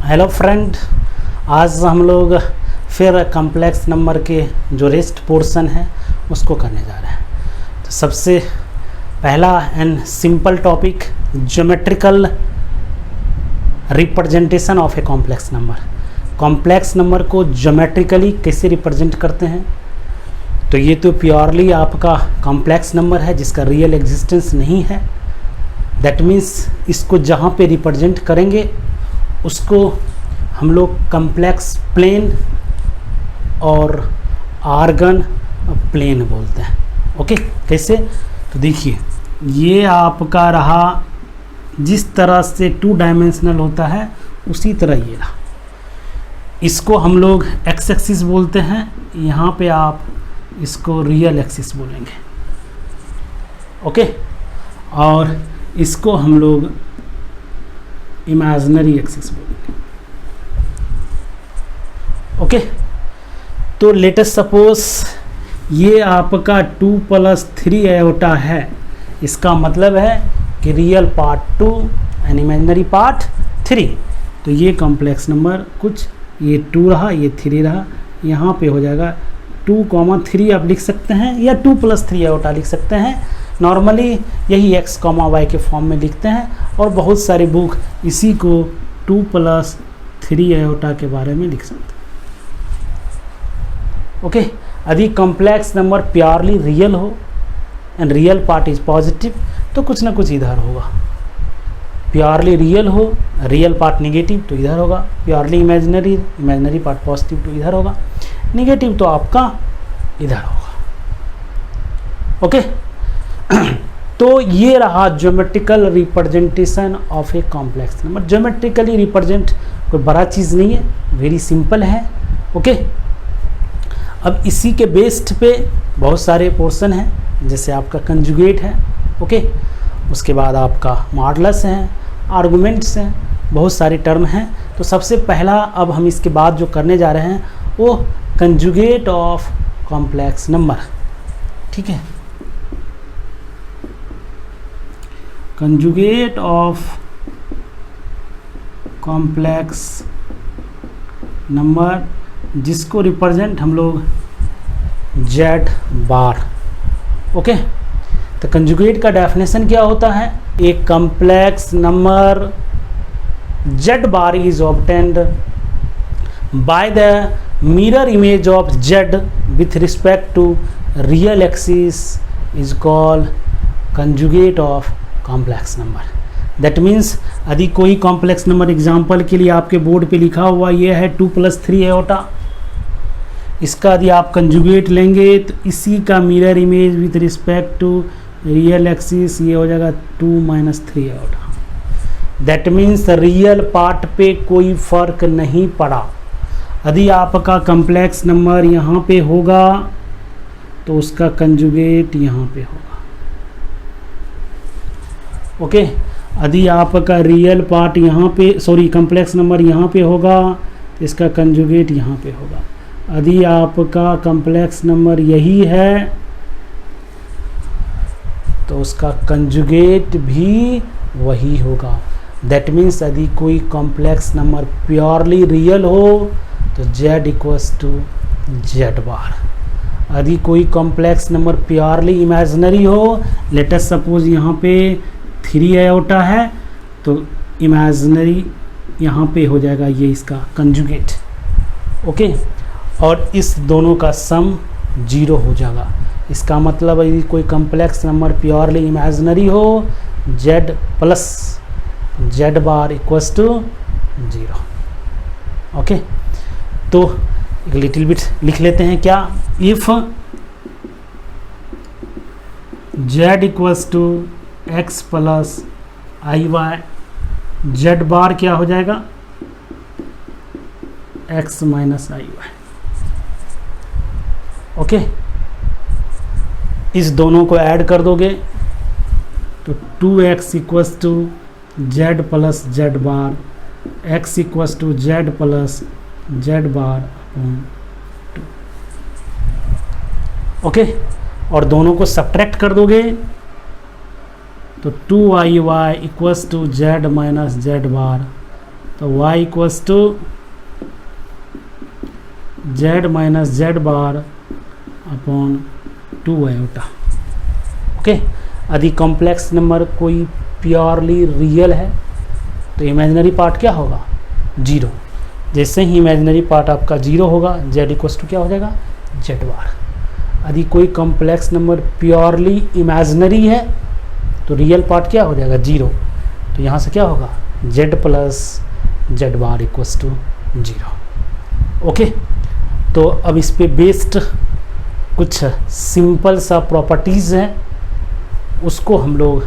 Hello friend, आज हम लोग फिर कॉम्प्लेक्स नंबर के जो रेस्ट पोर्शन है उसको करने जा रहे हैं। तो सबसे पहला and simple topic, geometrical representation of a complex number. Complex number को ज्योमेट्रिकली कैसे रिप्रेजेंट करते हैं। तो ये तो प्योरली आपका कॉम्प्लेक्स नंबर है जिसका रियल एग्जिस्टेंस नहीं है। दैट मीन्स इसको जहाँ पे रिप्रेजेंट करेंगे उसको हम लोग कॉम्प्लेक्स प्लेन और आर्गन प्लेन बोलते हैं। ओके, कैसे? तो देखिए, ये आपका रहा, जिस तरह से 2 डायमेंशनल होता है उसी तरह ये रहा। इसको हम लोग एक्स एक्सिस बोलते हैं, यहाँ पे आप इसको रियल एक्सिस बोलेंगे। ओके, और इसको हम लोग इमेजिनरी एक्सिस बोलेंगे। ओके, तो लेट अस सपोज ये आपका 2 + 3 आयोटा है। इसका मतलब है कि real part 2 and imaginary part 3। तो ये कॉम्प्लेक्स नंबर कुछ ये 2 रहा, ये 3 रहा, यहाँ पे हो जाएगा 2, 3 आप लिख सकते हैं या 2 + 3 आयोटा लिख सकते हैं। नॉर्मली यही x, y के फॉर्म में लिखते हैं और बहुत सारी बुक इसी को 2 + 3 आयोटा के बारे में लिख सकते हैं। ओके, यदि कॉम्प्लेक्स नंबर प्योरली रियल हो and real part is positive तो कुछ ना कुछ इधर होगा। प्योरली रियल हो, रियल पार्ट निगेटिव तो इधर होगा। Purely imaginary, imaginary part positive तो इधर होगा। निगेटिव तो आपका इधर होगा। ओके, तो ये रहा geometrical representation of a complex number. Geometrically represent कोई बड़ा चीज़ नहीं है, वेरी सिंपल है। ओके, अब इसी के बेस्ड पे बहुत सारे पोर्शन हैं, जैसे आपका कंजुगेट है। ओके, उसके बाद आपका मॉडुलस हैं, आर्गुमेंट्स हैं, बहुत सारे टर्म हैं। तो सबसे पहला अब हम इसके बाद जो करने जा रहे हैं वो कंजुगेट ऑफ कॉम्प्लेक्स नंबर। ठीक है, कंजुगेट ऑफ कॉम्प्लेक्स नंबर, जिसको रिप्रेजेंट हम लोग Z बार। ओके, तो कंजुगेट का डेफिनेशन क्या होता है? एक complex number Z bar is obtained by the mirror image of Z with respect to real axis is called conjugate of complex number. That means यदि कोई कॉम्प्लेक्स नंबर, एग्जाम्पल के लिए आपके बोर्ड पे लिखा हुआ ये है 2 + 3 आयोटा, इसका यदि आप कंजुगेट लेंगे तो इसी का mirror image with respect to real axis ये हो जाएगा 2 - 3 iota. That means real part पे कोई फर्क नहीं पड़ा। यदि आपका कॉम्प्लेक्स नंबर यहाँ पे होगा तो उसका कंजुगेट यहाँ पे होगा। ओके, यदि आपका रियल पार्ट यहाँ पे, कॉम्प्लेक्स नंबर यहाँ पे होगा तो इसका कंजुगेट यहाँ पे होगा। यदि आपका कॉम्प्लेक्स नंबर यही है तो उसका कंजुगेट भी वही होगा। दैट मीन्स यदि कोई कॉम्प्लेक्स नंबर प्योरली रियल हो तो Z = Z बार। यदि कोई कॉम्प्लेक्स नंबर प्योरली इमेजिनरी हो, लेट अस सपोज यहाँ पे 3 आयोटा है तो इमेजिनरी यहाँ पे हो जाएगा ये इसका कंजुगेट। ओके, और इस दोनों का सम 0 हो जाएगा। इसका मतलब यदि कोई कॉम्प्लेक्स नंबर प्योरली इमेजिनरी हो, Z + Z बार = 0। ओके, तो एक लिटिल बिट लिख लेते हैं। क्या? If Z = x + iy, Z बार क्या हो जाएगा? x - iy। ओके, इस दोनों को ऐड कर दोगे तो 2x = Z + Z bar, x = Z + Z bar 2। Okay, और दोनों को सब्ट्रैक्ट कर दोगे तो 2IY equals to Z minus Z bar, तो Y equals to Z minus Z bar upon 2 iota. Okay, यदि कॉम्प्लेक्स नंबर कोई प्योरली रियल है तो इमेजिनरी पार्ट क्या होगा, 0। जैसे ही इमेजिनरी पार्ट आपका 0 होगा, Z इक्वल्स टू क्या हो जाएगा, Z बार। यदि कोई कॉम्प्लेक्स नंबर प्योरली इमेजिनरी है तो रियल पार्ट क्या हो जाएगा, 0। तो यहाँ से क्या होगा, Z plus Z bar equals to 0। Okay, तो अब इस पे बेस्ड कुछ सिंपल सा प्रॉपर्टीज़ हैं, उसको हम लोग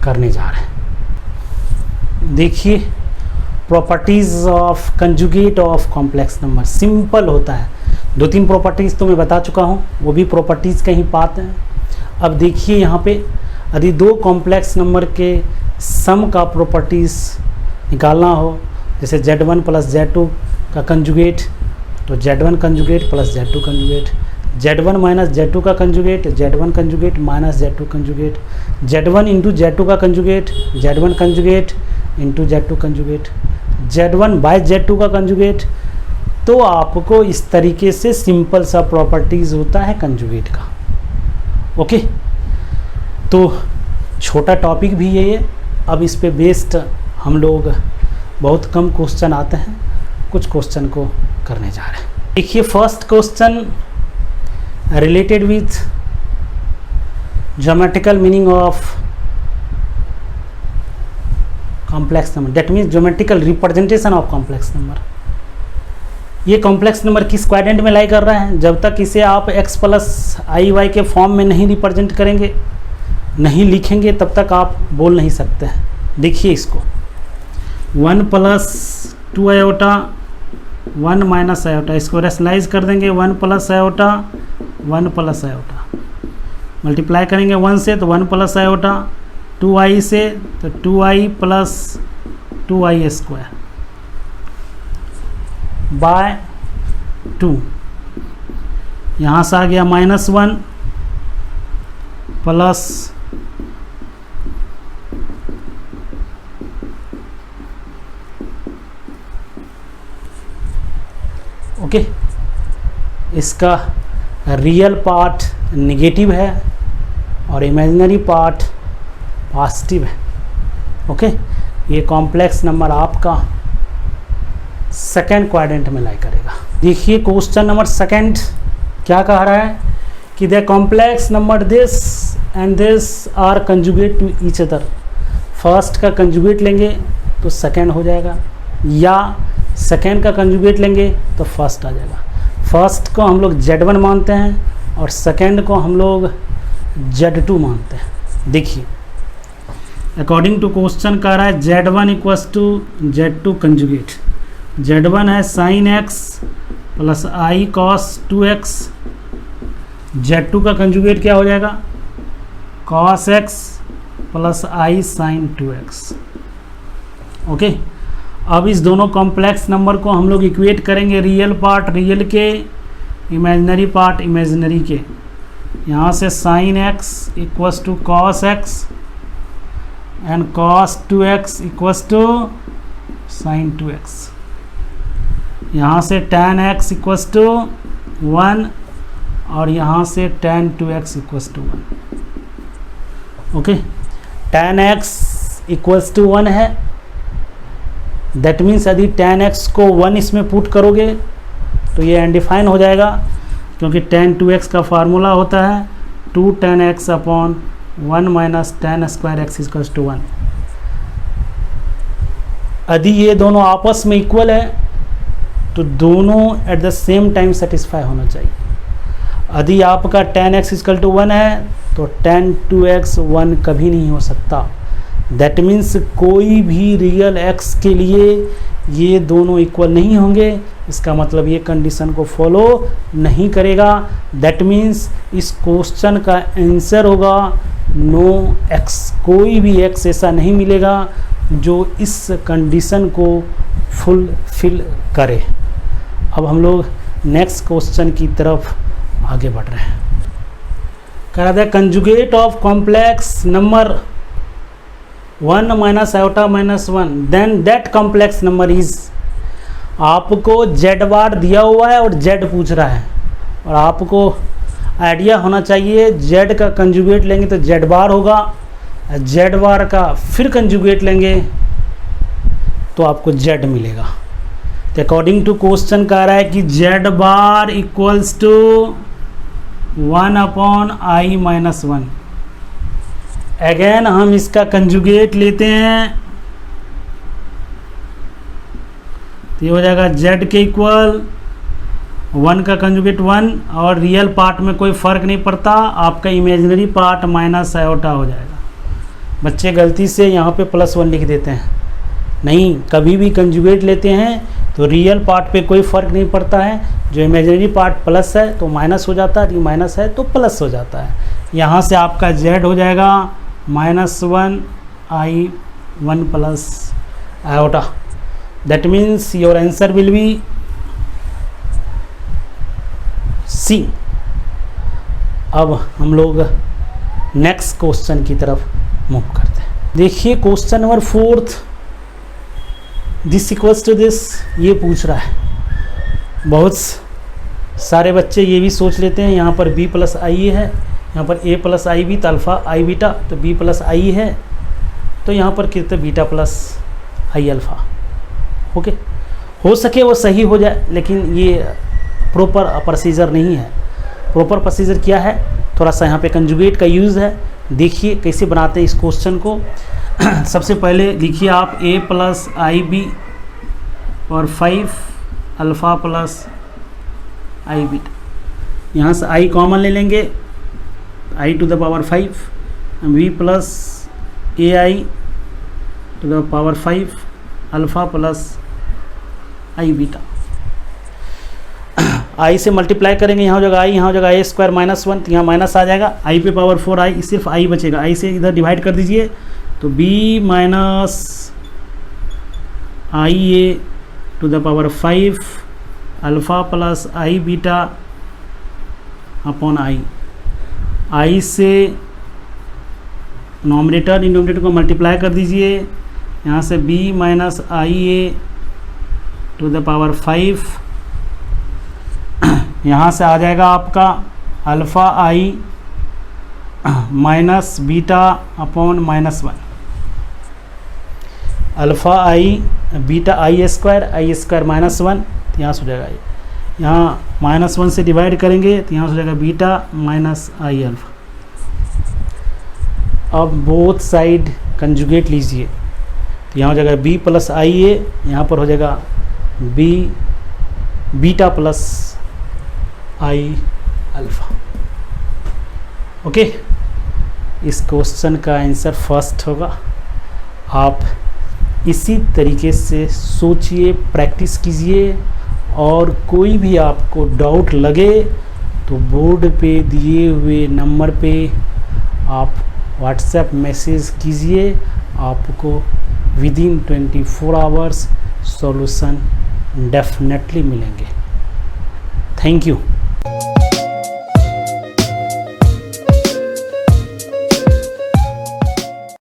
करने जा रहे हैं। देखिए, properties of conjugate of complex number simple होता है। 2-3 प्रॉपर्टीज़ तो मैं बता चुका हूँ, वो भी प्रॉपर्टीज़ के ही पार्ट हैं। अब देखिए यहाँ पे, यदि 2 कॉम्प्लेक्स नंबर के सम का प्रॉपर्टीज़ निकालना हो, जैसे Z1 प्लस Z2 का कंजुगेट, तो Z1 conjugate plus Z2 conjugate, Z1 minus Z2 का conjugate, Z1 conjugate minus Z2 conjugate, Z1 into Z2 का conjugate, Z1 conjugate into Z2 conjugate, Z1 by Z2 का conjugate. तो आपको इस तरीके से सिंपल सा प्रॉपर्टीज़ होता है कंजुगेट का। ओके, तो छोटा टॉपिक भी ये है। अब इस पे बेस्ड हम लोग बहुत कम क्वेश्चन आते हैं, कुछ क्वेश्चन को करने जा रहे हैं। देखिए, first question related with geometrical meaning of complex number, that means geometrical representation of complex number. ये कॉम्प्लेक्स नंबर किस क्वाड्रेंट में लाई कर रहा है, जब तक इसे आप x प्लस आई वाई के फॉर्म में नहीं रिप्रेजेंट करेंगे, नहीं लिखेंगे, तब तक आप बोल नहीं सकते हैं। देखिए इसको, 1 प्लस 2 आयोटा 1 माइनस आयोटा, इसको रेशनलाइज कर देंगे, 1 plus iota 1 plus iota, multiply करेंगे 1 से तो 1 प्लस आयोटा, 2i से तो 2i plus 2i square by 2, यहाँ से आ गया -1 प्लस ओके, इसका रियल पार्ट नेगेटिव है और इमेजिनरी पार्ट पॉजिटिव है। ओके, ये कॉम्प्लेक्स नंबर आपका सेकंड क्वाड्रेंट में लाई करेगा। देखिए क्वेश्चन नंबर सेकंड क्या कह रहा है कि the complex number this and this are conjugate to each other. First का कंजुगेट लेंगे तो सेकंड हो जाएगा, या सेकंड का कंजुगेट लेंगे तो फर्स्ट आ जाएगा। फर्स्ट को हम लोग Z1 मानते हैं और सेकंड को हम लोग Z2 मानते हैं। देखिए, अकॉर्डिंग टू क्वेश्चन कह रहा है Z1 equals to Z2 conjugate. Z1 है sign x plus I cos 2x, Z2 का कंजुगेट क्या हो जाएगा, कॉस x प्लस आई साइन 2x। ओके, अब इस दोनों कॉम्प्लेक्स नंबर को हम लोग इक्वेट करेंगे, रियल पार्ट रियल के, इमेजिनरी पार्ट इमेजिनरी के। यहाँ से sine x equals to cos x and cos 2x equals to sine 2x। यहाँ से tan x इक्वल्स टू 1 और यहाँ से tan 2x equals to 1। Okay, tan x equals to 1 है, दैट मीन्स यदि tan x को 1 इसमें पुट करोगे तो ये अनडिफाइन हो जाएगा, क्योंकि tan 2x का फार्मूला होता है 2 tan x upon 1 minus tan square x equals to 1। यदि ये दोनों आपस में इक्वल है तो दोनों at the same time satisfy होना चाहिए। यदि आपका tan x इक्वल टू 1 है तो tan 2x 1 कभी नहीं हो सकता। दैट मीन्स कोई भी रियल x के लिए ये दोनों इक्वल नहीं होंगे, इसका मतलब ये कंडीशन को फॉलो नहीं करेगा। दैट मीन्स इस क्वेश्चन का आंसर होगा नो x। कोई भी x ऐसा नहीं मिलेगा जो इस कंडीशन को फुलफिल करे। अब हम लोग नेक्स्ट क्वेश्चन की तरफ आगे बढ़ रहे हैं। कह रहा था conjugate of complex number 1 minus iota minus 1, then that complex number is, आपको जेड बार दिया हुआ है और जेड पूछ रहा है, और आपको आइडिया होना चाहिए जेड का कंजुगेट लेंगे तो जेड बार होगा, जेड बार का फिर कंजुगेट लेंगे तो आपको जेड मिलेगा। तो अकॉर्डिंग टू क्वेश्चन कह रहा है कि z bar equals to 1/i minus 1। Again हम इसका कंजुगेट लेते हैं तो ये हो जाएगा z के इक्वल 1 का कंजुगेट 1, और रियल पार्ट में कोई फ़र्क नहीं पड़ता, आपका इमेजिनरी पार्ट माइनस आयोटा हो जाएगा। बच्चे गलती से यहाँ पे +1 लिख देते हैं, नहीं, कभी भी कंजुगेट लेते हैं तो रियल पार्ट पे कोई फ़र्क नहीं पड़ता है, जो इमेजिनरी पार्ट प्लस है तो माइनस हो जाता है, माइनस है तो प्लस हो जाता है। यहाँ से आपका z हो जाएगा -1i1 plus iota, that means your answer will be C. अब हम लोग नेक्स्ट क्वेश्चन की तरफ मूव करते हैं। देखिए question number 4, this equals to this, ये पूछ रहा है। बहुत सारे बच्चे ये भी सोच लेते हैं यहाँ पर b प्लस आई है, यहाँ पर a प्लस आई बी, तो अल्फ़ा आई बीटा, तो b प्लस आई है, तो यहाँ पर कितने बीटा प्लस आई अल्फ़ा। ओके, हो सके वो सही हो जाए, लेकिन ये प्रॉपर प्रोसीजर नहीं है। प्रॉपर प्रोसीजर क्या है, थोड़ा सा यहाँ पे कंजुगेट का यूज़ है। देखिए कैसे बनाते हैं इस क्वेश्चन को। सबसे पहले लिखिए आप a प्लस आई बी और 5 अल्फ़ा प्लस आई बीटा, यहाँ से i कॉमन ले लेंगे, i to the power 5, b plus a i to the power 5 alpha plus i beta. i से मल्टीप्लाई करेंगे, यहाँ हो जाएगा i, यहाँ हो जाएगा a स्क्वायर माइनस 1, तो यहाँ माइनस आ जाएगा, i पे पावर 4i, सिर्फ i बचेगा, i से इधर डिवाइड कर दीजिए, तो b minus i a to the power 5 alpha plus i beta upon i से नॉमिनेटर डिनोमिनेटर को मल्टीप्लाई कर दीजिए, यहाँ से b minus i a to the power 5, यहाँ से आ जाएगा आपका alpha i minus beta upon -1, alpha i beta i square minus 1, तो यहाँ से हो जाएगा यहाँ -1 से डिवाइड करेंगे तो यहाँ से हो जाएगा बीटा माइनस आई अल्फ़ा। अब बोथ साइड कंजुगेट लीजिए, तो यहाँ हो जाएगा b प्लस आई ए, यहाँ पर हो जाएगा b बीटा प्लस आई अल्फ़ा। ओके, इस क्वेश्चन का आंसर फर्स्ट होगा। आप इसी तरीके से सोचिए, प्रैक्टिस कीजिए, और कोई भी आपको डाउट लगे तो बोर्ड पे दिए हुए नंबर पे आप व्हाट्सएप मैसेज कीजिए, आपको विदिन 24 आवर्स सॉल्यूशन डेफिनेटली मिलेंगे। Thank you.